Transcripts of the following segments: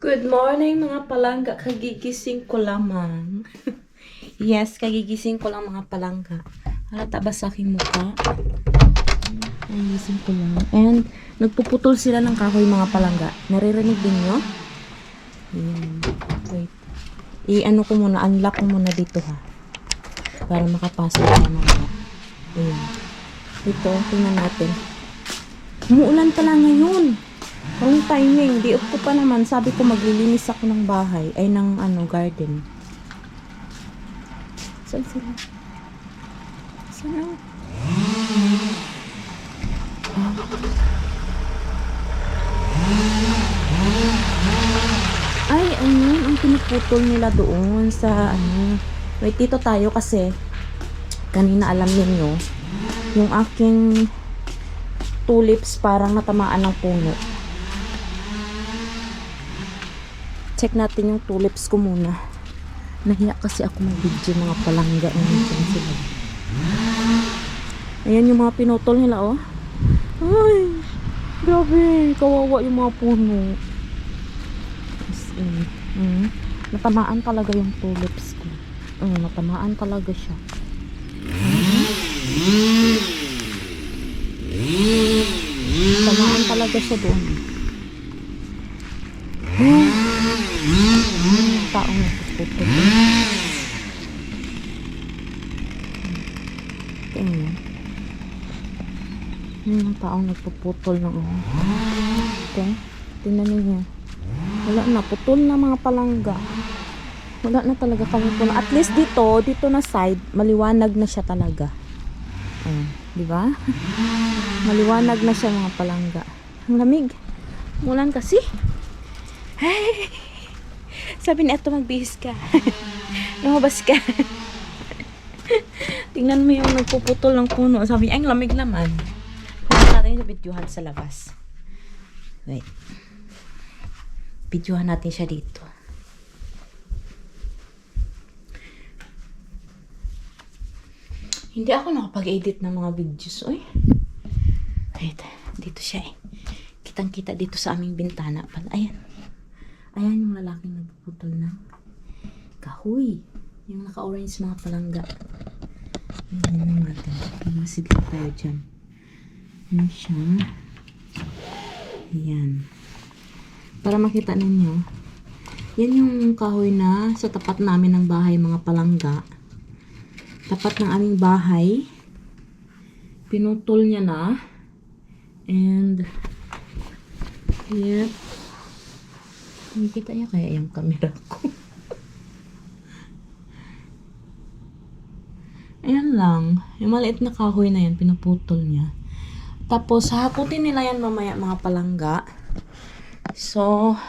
Good morning mga palangga, kagigising ko lamang. Yes, kagigising ko lang mga palangga. Halata ba sa aking mukha? Kagigising ko lang. And nagpuputol sila ng kahoy mga palangga. Naririnig din nyo? Ayan. Wait. I-ano ko muna, unlock ko muna dito ha. Para makapasok na mga. Ayan. Ito, tingnan natin. Umuulan pala ngayon. Anong timing? Di up ko pa naman. Sabi ko maglilinis ako ng bahay. Ay, ng garden. Saan sila? Saan? Ay, ang pinuputol nila doon sa Wait, dito tayo kasi kanina alam niyo yung aking tulips parang natamaan ng puno. Check natin yung tulips ko muna. Nahiya kasi ako mag-video mga palangga. Sila. Ayan yung mga pinutol nila, oh. Ay, grabe. Kawawa yung mga puno. Natamaan talaga yung tulips ko. Natamaan talaga siya. Natamaan talaga siya doon. Taong nagpuputol. Tingnan. Yung taong nagpuputol ng Okay. Tingnan niyo. Wala na. Putol na mga palangga. Wala na talaga kami po. At least dito na side, maliwanag na siya talaga. Di ba? Maliwanag na siya mga palangga. Ang lamig. Mulan kasi. Hey! Sabi ni Ato, magbihis ka. Lumabas ka. Tingnan mo yung nagpuputol ng puno. Sabi niya, ang lamig naman. Tingnan natin yung videohan sa labas. Wait. Videohan natin siya dito. Hindi ako nakapag-edit ng mga videos. Uy. Wait. Dito siya eh. Kitang-kita dito sa aming bintana. Ayan. Ayan yung lalaking nagpuputol ng kahoy. Yung naka-orange mga palangga. Ayan natin. Masigla tayo dyan. Ayan siya. Ayan. Para makita ninyo. Yan yung kahoy na sa tapat namin ng bahay mga palangga. Tapat ng aming bahay. Pinutol niya na. And yep. Nakikita niya kaya yung camera ko. Ayan lang. Yung maliit na kahoy na yan, pinuputol niya. Tapos, hahakutin nila yan mamaya mga palangga. So,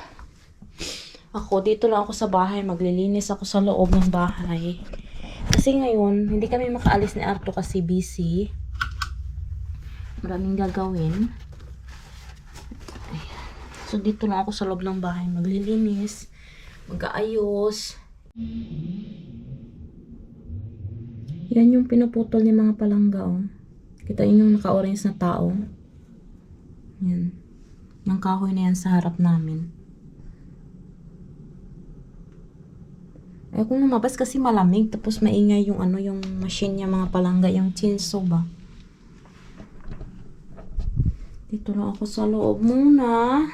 ako, dito lang ako sa bahay. Maglilinis ako sa loob ng bahay. Kasi ngayon, hindi kami makaalis ni Arto kasi busy. Maraming gagawin. So, dito lang ako sa loob ng bahay. Maglilinis. Mag-aayos. Yan yung pinuputol ni mga palangga, oh. Kita yung naka-orange na tao. Yan. Yung kahoy na yan sa harap namin. Ay, kung lumabas kasi malamig. Tapos maingay yung yung machine niya mga palangga. Yung chainsaw ba? Dito lang ako sa loob muna.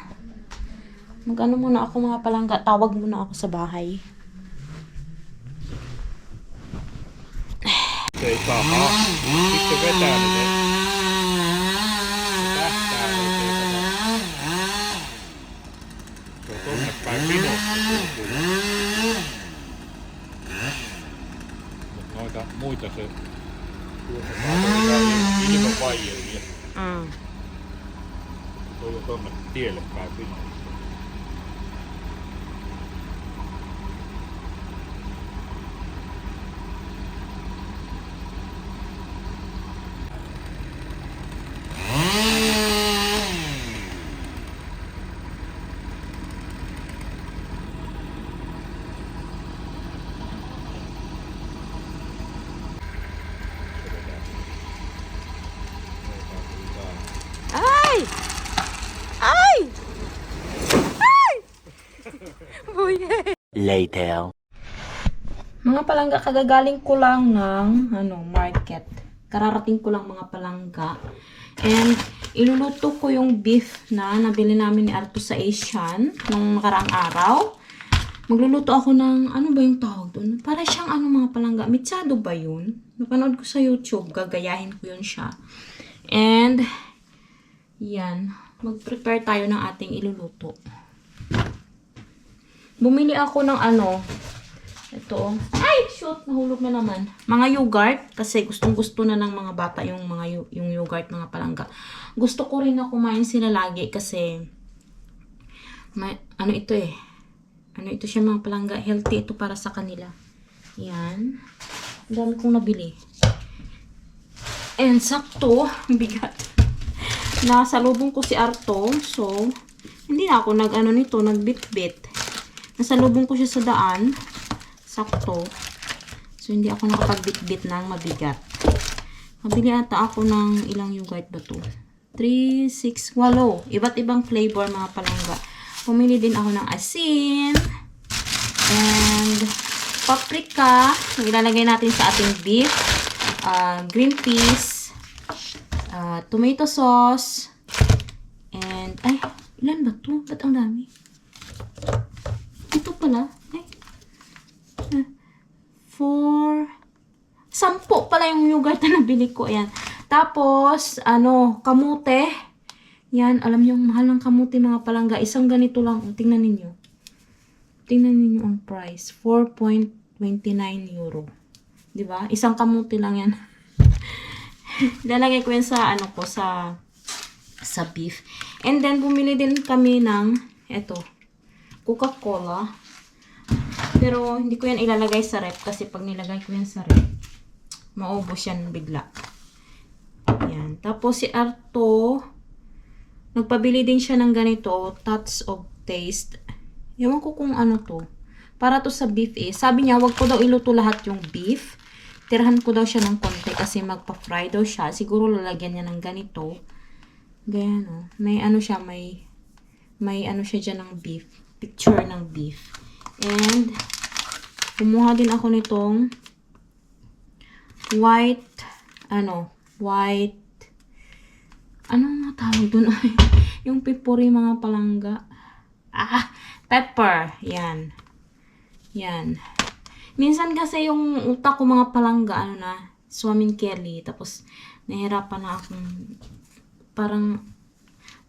Mag-ano muna ako mga palangga. Tawag muna ako sa bahay. Se ei saa sitten vetää ne tähtää se on tonne päin pinossa mut noita muita se ilmavaijeria. Se on jo tonne tielle päin pinossa. Ay! Ay! later. Mga palangga, kagagaling ko lang ng market. Kararating ko lang mga palangga. And iluluto ko yung beef na nabili namin ni Arto sa Asian nung nakaraang araw. Magluluto ako ng, ano ba yung tawag doon? Para siyang mga palangga. Mitsado ba yun? Napanood ko sa YouTube. Gagayahin ko yun siya. And, yan. Mag-prepare tayo ng ating iluluto. Bumili ako ng ito. Ay, shoot! Nahulog na naman. Mga yogurt. Kasi gustong-gusto na ng mga bata yung yung yogurt, mga palangga. Gusto ko rin na kumain sila lagi kasi ito siya mga palangga. Healthy ito para sa kanila. Yan. Ang dami kong nabili. And sakto, bigat. Nasalubong ko si Arto. So, hindi na ako nagbitbit. Nasalubong ko siya sa daan. Sakto. So, hindi ako nakapagbitbit ng mabigat. Mabili ata ako ng ilang yogurt ba to? 3, 6, 8. Iba't ibang flavor, mga palangga. Pumili din ako ng asin. And paprika. Ilalagay natin sa ating beef. Green peas. Tomato sauce. And, ilan ba to? Ba't ang dami? Ito pala. 10 pala yung yogurt na nabili ko. Ayan. Tapos, kamute. Yan, alam niyo, mahal ng kamute, mga palangga. Isang ganito lang. Tingnan ninyo. Tingnan ninyo ang price. 4.29 euro. Diba? Isang kamute lang yan. Lalagay ko yan sa, sa beef. And then, bumili din kami ng, Coca-Cola. Pero, hindi ko yan ilalagay sa rep kasi pag nilagay ko yan sa rep, maubos yan bigla. Yan. Tapos si Arto, nagpabili din siya ng ganito, Touch of Taste. Ewan ko kung ano to. Para to sa beef eh. Sabi niya, wag ko daw iluto lahat yung beef. Tirahan ko daw siya ng konti kasi magpa-fry daw siya. Siguro lalagyan niya ng ganito. Ganyan o. May siya, may siya dyan ng beef. Picture ng beef. And, kumuha din ako nitong white, ano nga tawag dun? Yung pipuri, mga palangga. Pepper. Yan. Yan. Minsan kasi yung utak ko, mga palangga, swamin Kelly. Tapos, nahirapan na akong, parang,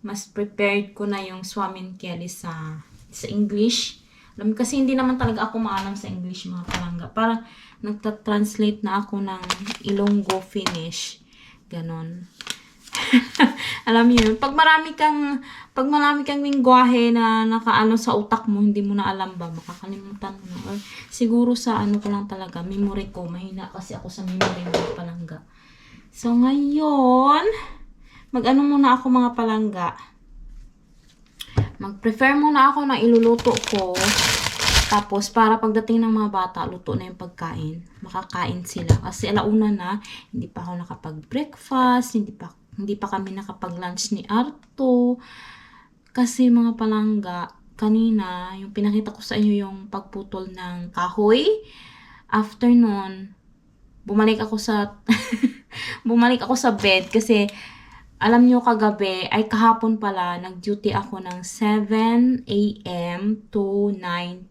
mas prepared ko na yung swamin Kelly sa English. Kasi hindi naman talaga ako maalam sa English, mga palangga. Parang nagta-translate na ako ng Ilonggo Finnish. Ganon. Alam niyo yun. Pag marami kang lingwahe na nakaano sa utak mo, hindi mo na alam ba, makakalimutan mo na. Or siguro sa ko lang talaga, memory ko. Mahina kasi ako sa memory, mga palangga. So, ngayon, muna ako, mga palangga. Mag-prefer muna ako ng iluluto ko. Tapos, para pagdating ng mga bata, luto na yung pagkain. Makakain sila. Kasi alauna na, hindi pa ako nakapag-breakfast, hindi pa kami nakapag-lunch ni Arto. Kasi, mga palangga, kanina, yung pinakita ko sa inyo yung pagputol ng kahoy. After nun, bumalik ako sa bed kasi alam nyo, kahapon pala, nag-duty ako ng 7 a.m. to 9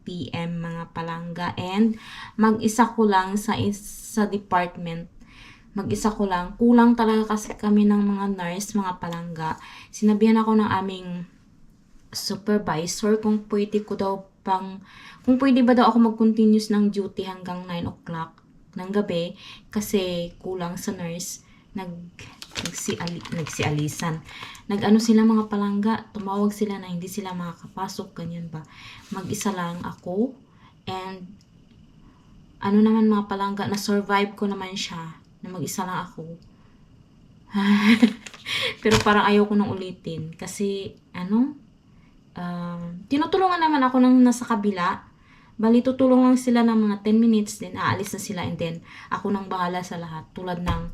p.m. mga palangga. And mag-isa ko lang sa department. Mag-isa ko lang. Kulang talaga kasi kami ng mga nurse, mga palangga. Sinabihan ako ng aming supervisor kung pwede ba daw ako mag-continuous ng duty hanggang 9 o'clock ng gabi kasi kulang sa nurse. Nagsialisan. Sila, mga palangga, tumawag sila na hindi sila makakapasok, ganyan ba. Mag-isa lang ako. And, naman, mga palangga, na-survive ko naman siya, na mag-isa lang ako. Pero parang ayaw ko nang ulitin. Kasi, tinutulungan naman ako ng nasa kabila. Bali, tutulong lang sila ng mga 10 minutes, then aalis na sila, and then, ako nang bahala sa lahat. Tulad ng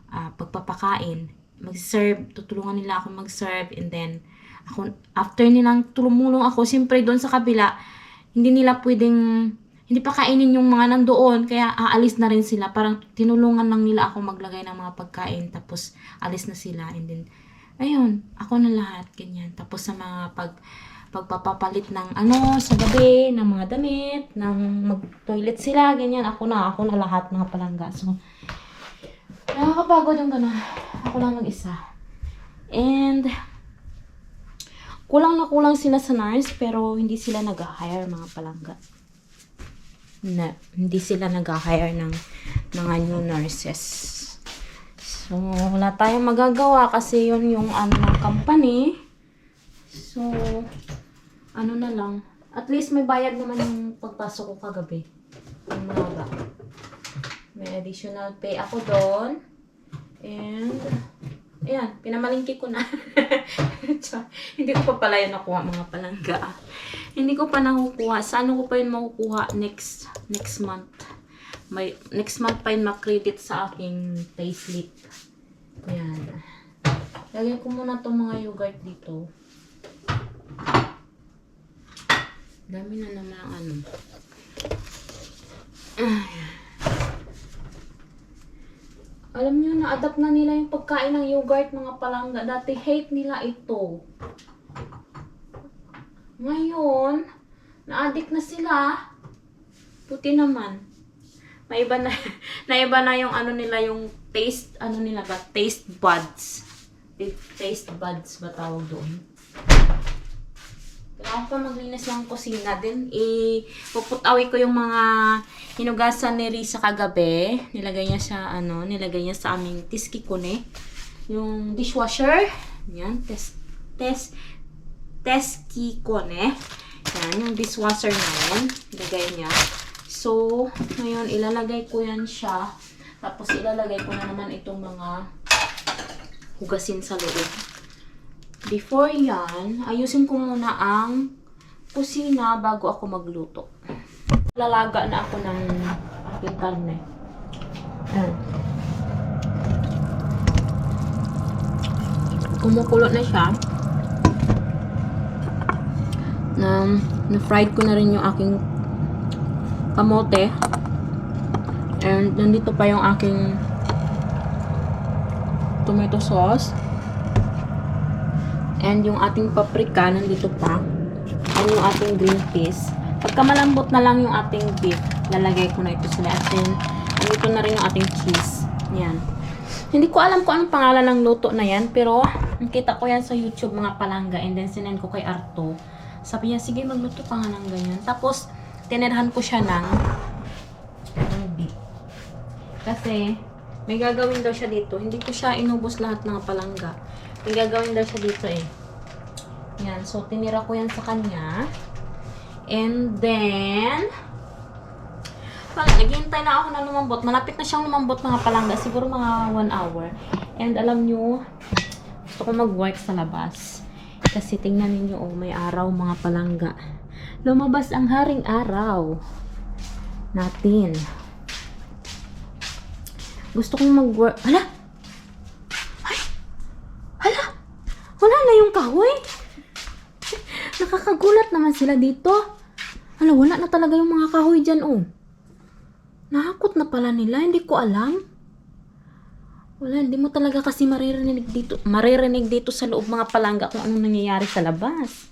pagpapakain, mag-serve, tutulungan nila ako mag-serve, and then, after nilang tumulong ako, siyempre doon sa kabila, hindi nila pwedeng, hindi pa kainin yung mga nandoon, kaya aalis na rin sila. Parang tinulungan lang nila ako maglagay ng mga pagkain, tapos alis na sila. And then, ayun, ako na lahat, ganyan. Tapos sa mga pagpapapalit ng sa gabi, ng mga damit, ng mag-toilet sila, ganyan. Ako na lahat, mga palangga. So, nakakapagod yung gano'n. Ako lang mag-isa. And, kulang na kulang sila sa nurse, pero hindi sila nag-hire, mga palangga. Hindi sila nag-hire ng mga new nurses. So, wala tayong magagawa kasi yun yung ng company. So, na lang. At least may bayad naman yung pagpasok ko kagabi. Yung mga may additional pay ako doon. And, ayan, pinamalingki ko na. Hindi ko pa pala yun nakuha, mga palangga. Hindi ko pa nakukuha. Sa ko pa yun makukuha next month. Next month pa yun makredit sa aking payslip. Ayan. Lagyan ko muna itong mga yogurt dito. Dami na naman ang Alam nyo, na-adapt na nila yung pagkain ng yogurt, mga palangga. Dati hate nila ito. Ngayon, na-addict na sila. Puti naman. Naiba na yung nila, yung taste, nila ba? Taste buds. Taste buds ba tawag doon? Kailangan pa maglinis ng kusina din. Puputawi ko yung mga hinugasan ni Risa kagabi. Nilagay niya sa aming tiskikone. Yung dishwasher. Yan, teskikone. Yan, yung dishwasher na yan. Nilagay niya. So, ngayon, ilalagay ko yan siya. Tapos, ilalagay ko na naman itong mga hugasin sa loob. Before yan, ayusin ko muna ang kusina bago ako magluto. Lalaga na ako ng aking karne. Ayan. Kumukulo na siya. Na-fried ko na rin yung aking kamote. And nandito pa yung aking tomato sauce. And yung ating paprika, nandito pa. And yung ating green peas. Pagka malambot na lang yung ating beef, lalagay ko na ito sila. At then, nandito na rin yung ating cheese. Yan. Hindi ko alam kung anong pangalan ng luto na yan. Pero, nakita ko yan sa YouTube, mga palangga. And then, sinend ko kay Arto. Sabi niya, sige, magluto pa nga ng ganyan. Tapos, tinirhan ko siya ng beef. Kasi, may gagawin daw siya dito. Hindi ko siya inubos lahat ng palangga. May gagawin daw siya dito eh. Yan. So, tinira ko yan sa kanya. And then, naghihintay na ako na lumambot. Malapit na siyang lumambot, mga palangga. Siguro mga 1 hour. And alam nyo, gusto ko mag-work sa labas. Kasi tingnan ninyo, may araw, mga palangga. Lumabas ang haring araw natin. Gusto kong mag-work. Wala na yung kahoy. Nakakagulat naman sila dito. Wala na talaga yung mga kahoy dyan, oh. Nahakot na pala nila. Hindi ko alam. Hindi mo talaga kasi maririnig dito sa loob, mga palangga, kung anong nangyayari sa labas.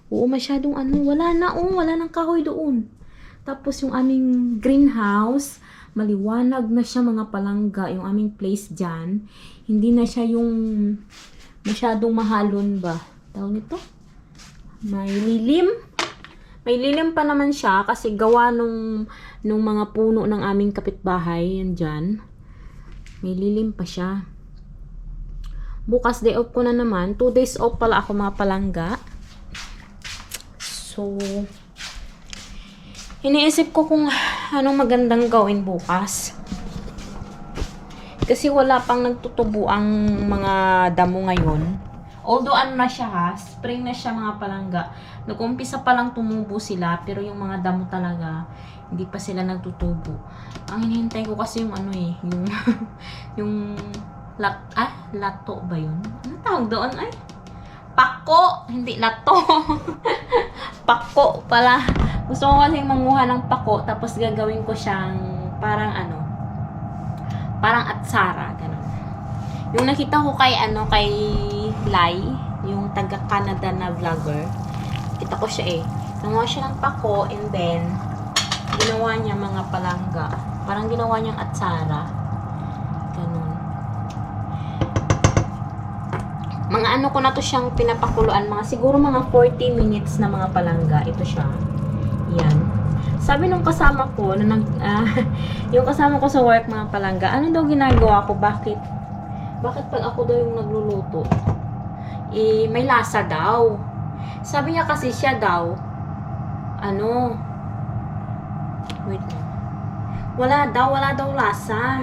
Oo, masyadong wala nang kahoy doon. Tapos yung aming greenhouse, maliwanag na siya, mga palangga. Yung aming place dyan, hindi na siya yung masyadong mahalon ba? Tawag nito? May lilim. May lilim pa naman siya kasi gawa nung mga puno ng aming kapitbahay. Yan dyan. May lilim pa siya. Bukas day off ko na naman. 2 days off pala ako, mga palangga. So, iniisip ko kung anong magandang gawin bukas. Kasi wala pang nagtutubo ang mga damo ngayon. Although na siya spring na siya, mga palangga. Nag-umpisa pa lang tumubo sila, pero yung mga damo talaga, hindi pa sila nagtutubo. Ang hinihintay ko kasi yung yung lato ba yun? Ano tawag doon? Pako! Hindi lato. Pako pala. Gusto ko kasi manguha ng pako, tapos gagawin ko siyang parang parang atsara, ganun. Yung nakita ko kay Lai, yung taga-Canada na vlogger, kita ko siya nanguha siya ng pako, and then, ginawa niya mga palangga. Parang ginawa niyang atsara. Ganun. Mga ko na to siyang pinapakuluan, siguro mga 40 minutes na mga palangga. Ito siya. Yan. Sabi nung kasama ko, yung kasama ko sa work, mga palangga, ano daw ginagawa ko? Bakit pag ako daw yung nagluluto? May lasa daw. Sabi niya kasi siya daw, wait lang. Wala daw lasa.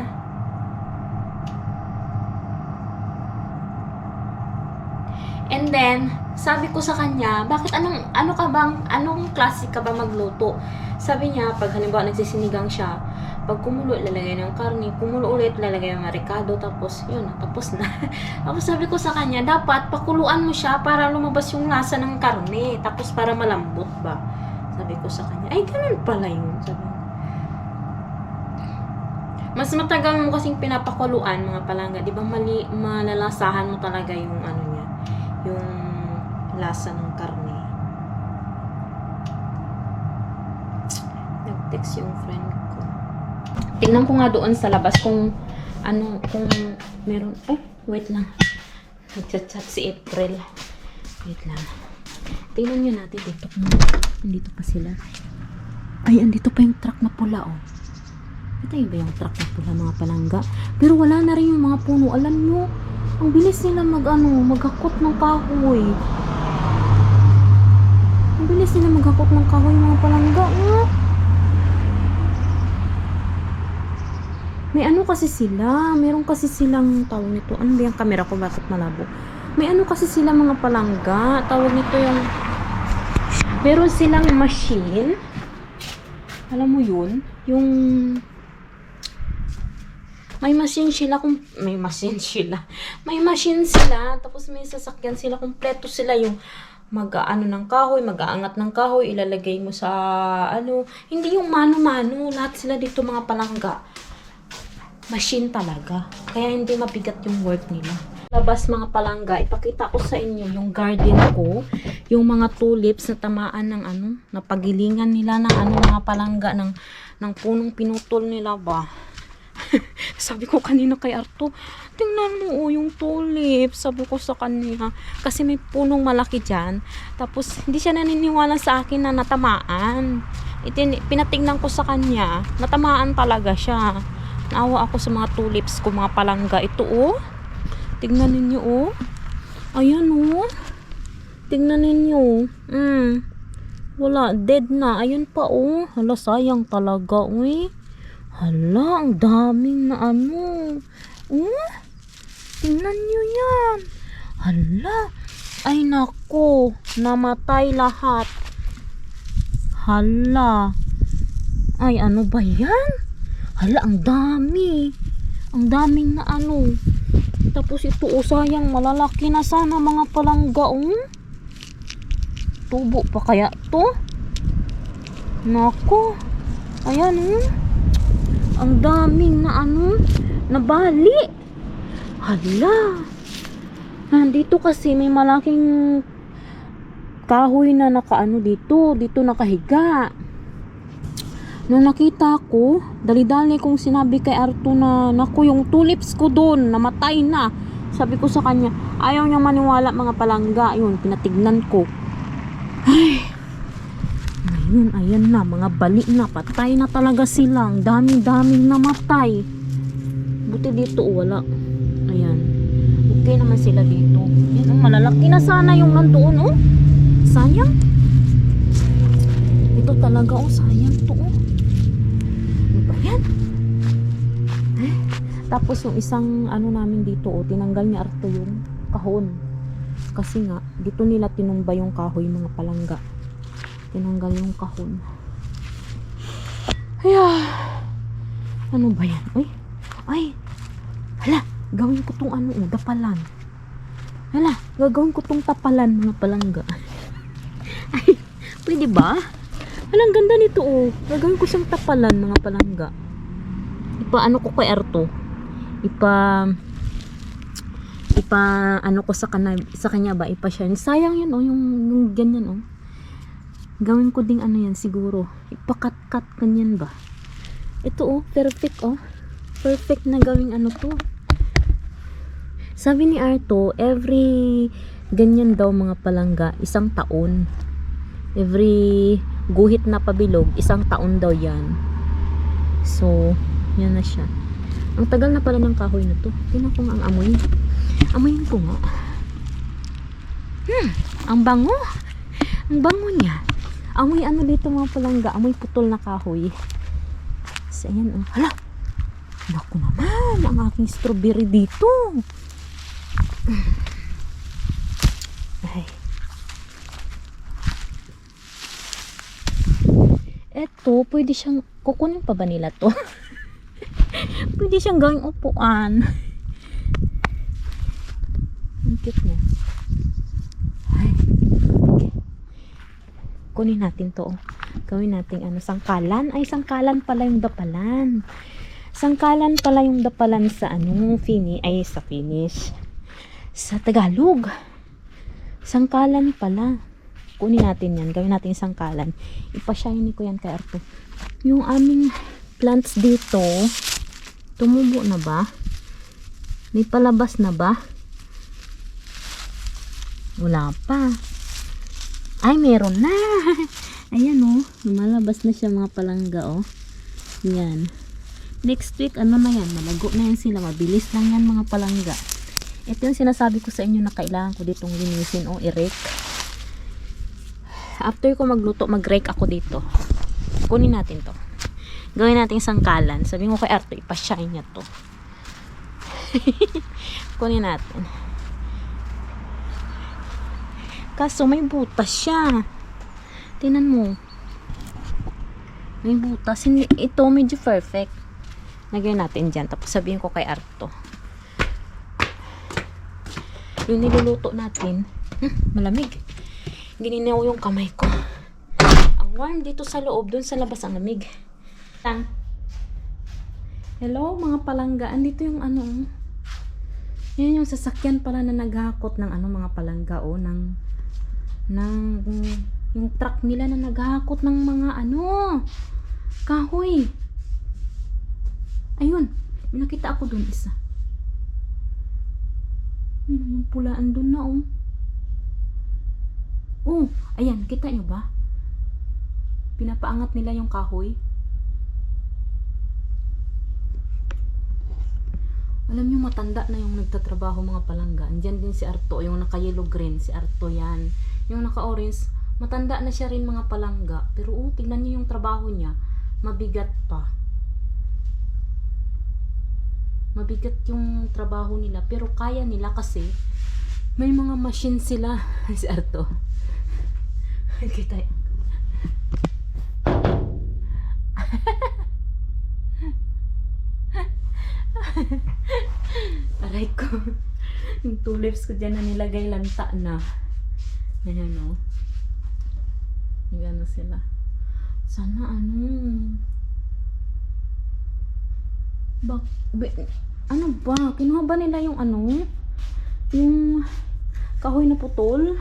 And then, sabi ko sa kanya, bakit anong klase ka ba magluto? Sabi niya, pag halimbawa nagsisinigang siya, pag kumulo, ilalagay ng karne, kumulo ulit, ilalagay ng marikado, tapos yun, tapos na. Tapos sabi ko sa kanya, dapat pakuluan mo siya para lumabas yung lasa ng karne, tapos para malambot ba? Sabi ko sa kanya, ay ganun pala yun. Sabi niya. Mas matagal mo kasing pinapakuluan, mga palangga, di ba malalasahan mo talaga yung niya, yung lasa ng karne. Nag-text yung friend ko. Tingnan ko nga doon sa labas kung kung meron. Wait lang. Nag-chat si April. Wait lang. Tingnan nyo natin dito. Andito pa sila. Ay, andito pa yung truck na pula, Ito ba yung truck na pula, mga palangga? Pero wala na rin yung mga puno. Alam nyo, ang bilis nila maghakot ng kahoy. Ang bilis nila maghakot ng kahoy, mga palangga. May kasi sila. Meron kasi silang tawag nito. Ano ba yung camera ko? Bakit malabo? May kasi sila, mga palangga. Tawag nito yung meron silang machine. Alam mo yun? Yung may machine sila, tapos may sasakyan sila, kompleto sila yung ng kahoy, mag-aangat ng kahoy, ilalagay mo sa hindi yung mano-mano, lahat sila dito, mga palangga. Machine talaga. Kaya hindi mabigat yung work nila. Labas, mga palangga, ipakita ko sa inyo yung garden ko, yung mga tulips na tamaan ng napagilingan nila ng mga palangga ng punong pinutol nila ba. Sabi ko kanina kay Arto, tingnan mo yung tulips. Sabi ko sa kanya, kasi may punong malaki dyan. Tapos hindi siya naniniwala sa akin na natamaan. Pinatingnan ko sa kanya, natamaan talaga siya. Naawa ako sa mga tulips ko, mga palangga. Ito tingnan ninyo ayan tingnan ninyo. Wala, dead na. Ayun pa hala, sayang talaga hala, ang daming na tingnan nyo yan. Hala, ay nako, namatay lahat. Hala, ay ano ba yan? Hala, ang daming na tapos ito sayang, malalaki na sana, mga palangga tubo pa kaya to? Nako, ayan ang daming na nabali. Hala, nandito kasi may malaking kahoy na dito nakahiga. Nung nakita ko, dali-dali kong sinabi kay Arto na naku, yung tulips ko doon namatay na. Sabi ko sa kanya, ayaw niya maniwala, mga palangga. Yun, pinatignan ko. Ay, ngayon, ayan na, mga bali na, patay na talaga sila. Ang daming namatay. Buti dito, wala. Ayan. Okay naman sila dito. Yan, malalaki na sana yung nandoon, sayang. Ito talaga, sayang to, Ano ba yan? Tapos yung isang namin dito, tinanggal ni Arto yung kahon. Kasi nga, dito nila tinumba yung kahoy, mga palangga. Tinanggal yung kahon. Ay, ano ba yan? Ay, hala, gawin ko tong dapalan. Hala, gagawin ko tong tapalan, mga palangga. Ay, pwede ba? Alang ganda nito oh. Gagawin ko siyang tapalan mga palangga. Ano ko kay Arto. Ano ko sa kanya ba ipa-shine. Sayang yun oh, yung ganyan oh. Gawin ko ding ano yan siguro. Ipakat-kat ganyan ba. Ito oh, perfect oh. Perfect na gawing ano to. Sabi ni Arto, every ganyan daw mga palangga, 1 taon. Every guhit na pabilog, 1 taon daw yan. So, yan na siya. Ang tagal na pala ng kahoy na to. Tingnan ko nga ang amoy. Amoyin ko nga. Ang bango. Ang bango niya. Amoy ano dito mga palangga. Amoy putol na kahoy. So, ayan oh. Hala! Naku naman, ang aking strawberry dito. Ay. Eto, pwede siyang, kukunin pa ba nila to? Pwede siyang gawing upuan. Ang cute niya. Ay. Okay. Kunin natin to. Gawin natin ano, sangkalan. Ay, sangkalan pala yung dapalan. Sangkalan pala yung dapalan sa ano, sa finish. Sa Tagalog. Sangkalan pala. Kunin natin yan. Gawin natin sangkalan. Ipa-shiny ko yan kay Arto. Yung aming plants dito, tumubo na ba? May palabas na ba? Wala pa. Ay, meron na. Ayan oh. Lumalabas na siya mga palangga oh. Yan. Next week, ano na yan? Malago na yan sila. Mabilis lang yan mga palangga. Ito yung sinasabi ko sa inyo na kailangan ko ditong linisin o i-rake. After ko magluto, mag-rake ako dito. Kunin natin to. Gawin natin sangkalan. Sabi ko kay Arto, ipa-shine niya to. Kunin natin. Kaso may butas siya. Tingnan mo. May butas. Ito medyo perfect. Lagyan natin dyan. Tapos sabihin ko kay Arto. Yung niluluto natin. Malamig. Gininaw yung kamay ko. Ang warm dito sa loob. Doon sa labas ang lamig. Hello mga palangga. Andito yung ano. Yan yung sasakyan pala na naghahakot ng ano mga palangga. O, yung truck nila na naghahakot ng mga ano. Kahoy. Ayun, may nakita ako doon isa. Yung pulaan doon na oh. Oh, ayan, kita nyo ba? Pinapaangat nila yung kahoy. Alam nyo, matanda na yung nagtatrabaho mga palangga. Andyan din si Arto, yung naka-yellow green, si Arto yan. Yung naka-orange, matanda na siya rin mga palangga. Pero tignan nyo yung trabaho niya, mabigat pa. Mabigat yung trabaho nila pero kaya nila kasi may mga machine sila. Si Arto kita aray ko yung tulips ko dyan na nilagay lanta na. Ayan o gano'n sila. Sana ano ano ba? Kinuha ba nila yung ano? Yung kahoy na putol?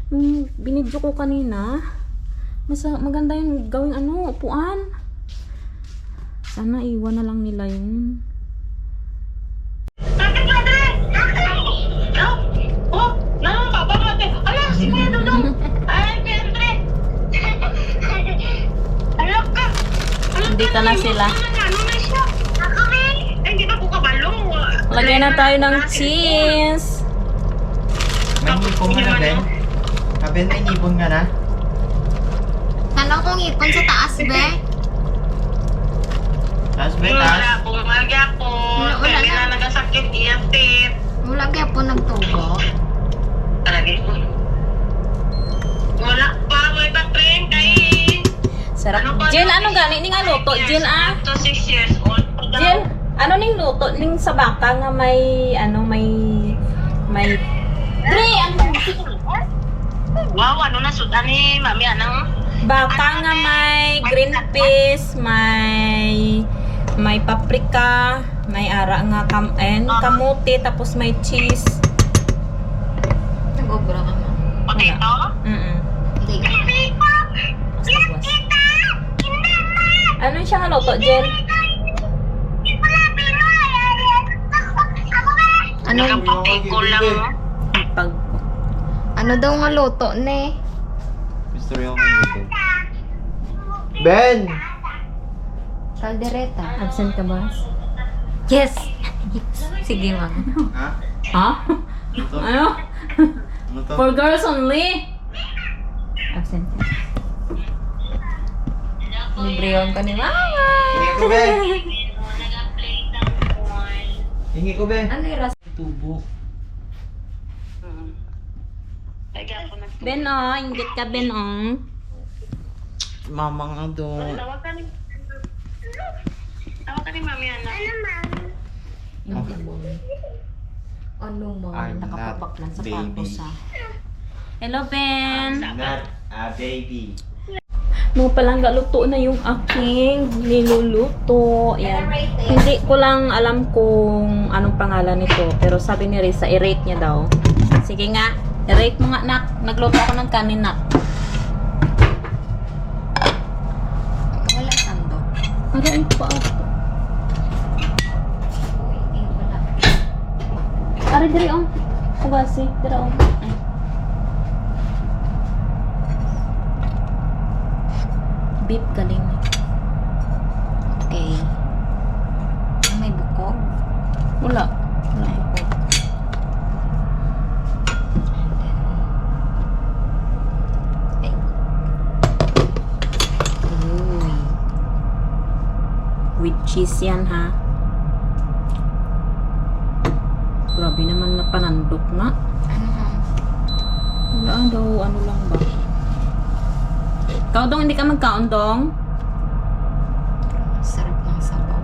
Yung binidyo ko kanina? Maganda yung gawing ano, upuan. Sana iwan na lang nila yung dito na sila. Lagyan na tayo ng cheese. May ngipon ka na, Ben? Ben, may ngipon ka na? Ano kong ipon sa taas, be? Taas, Ben, taas? Bumagya po. Wala Kaya na. na nagasakit iyatit. Wala kaya po nagtubo. Talaga po. Wala pa. May patrin kay... Sarap. Jill, ano gani ning luto? Jill, ah? Up to 6 years old. Jill, ano ning luto? Ning sa baka nga may, ano, may... Dre, ano? Wow, ano na sudan ni mami anang baka nga may green peas, may paprika, may ara nga kamuti, tapos may cheese. Nag-obra ka ma. Potato? Hindi. Ano siya nga luto, Jen? Ano? Nakaputi ko lang mo. Pag Ano daw nga luto, ne? Gusto rin ako nito. Ben! Caldereta. absent ka ba? Yes! Sige, ma. Ha? Ha? Ano to? Ano? Ano to? For girls only? Absent ka. Libriyon ko ni mama. Hingi ko, Ben! Hingi ko, Ben! Ano yung ras? Tubo. Lagyan ko na. Ben, oh. Inggit ka, Ben, oh. Mama nga doon. Tawag ka ni mami, anak. Ano mo? I'm Nakapapak not lang sa baby. kwarto sa... Hello, Ben. Not a baby. Nung palang galuto na yung aking niluluto. Yan. Hindi ko lang alam kung anong pangalan nito. Pero sabi ni Risa, i-rate niya daw. Sige nga, i-rate mo nga, nak. Nagluto ako ng kanin, nak. Wala sando. Arain pa ako. Ari, diri, oh. Kubasi, diri, oh. Ay. Beef galing. Okay. May bukog. Wala. Wala bukog. Ay. Uy. With cheese yan, ha? Grabe naman na panandok na. Ano ha? Wala daw, ano lang ba? Ikaw dong, hindi ka magkaon dong? Sarap ng sabaw.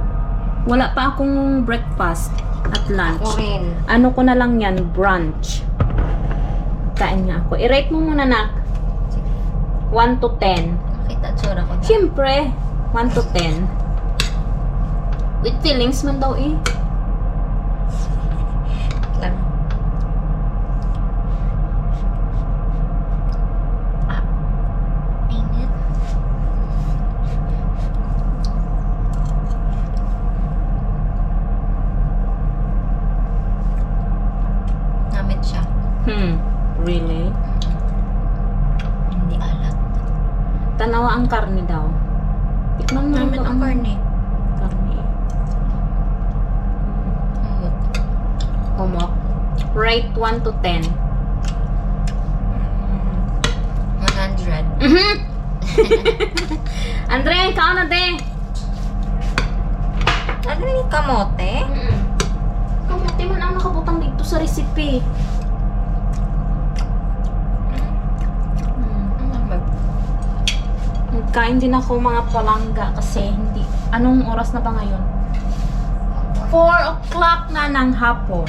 Wala pa akong breakfast at lunch. Ako rin. Ano ko na lang yan, brunch. Kain nga ako. I-rate mo muna, nak. 1 to 10. Makita tsura ko. Siyempre, 1 to 10. With feelings man daw eh. Lang. Init. Namit siya. Really? Hindi alat. Tanawa ang karne daw. Tikman mo Namit daw ang karne. Karne. Humot. Humok. Rate 1 to 10. 100. Andre, ikaw na de. Ano yung kamote? Kamuti man ang nakabutang dito sa recipe. Nagkain din ako mga palangga kasi hindi. Anong oras na ba ngayon? 4 o'clock na ng hapon.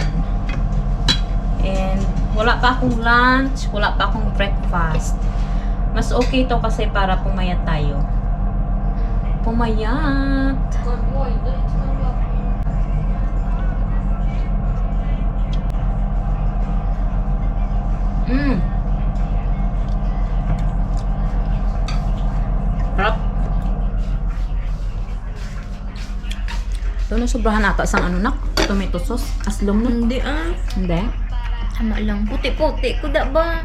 And wala pa akong lunch, wala pa akong breakfast. Mas okay to kasi para pumayat tayo. Pumayat. Sarap. Doon na sobrahan ata sang ano nak? Tomato sauce? Aslom na? Hindi ah. Hindi? Tama lang. Puti-puti. Kuda ba?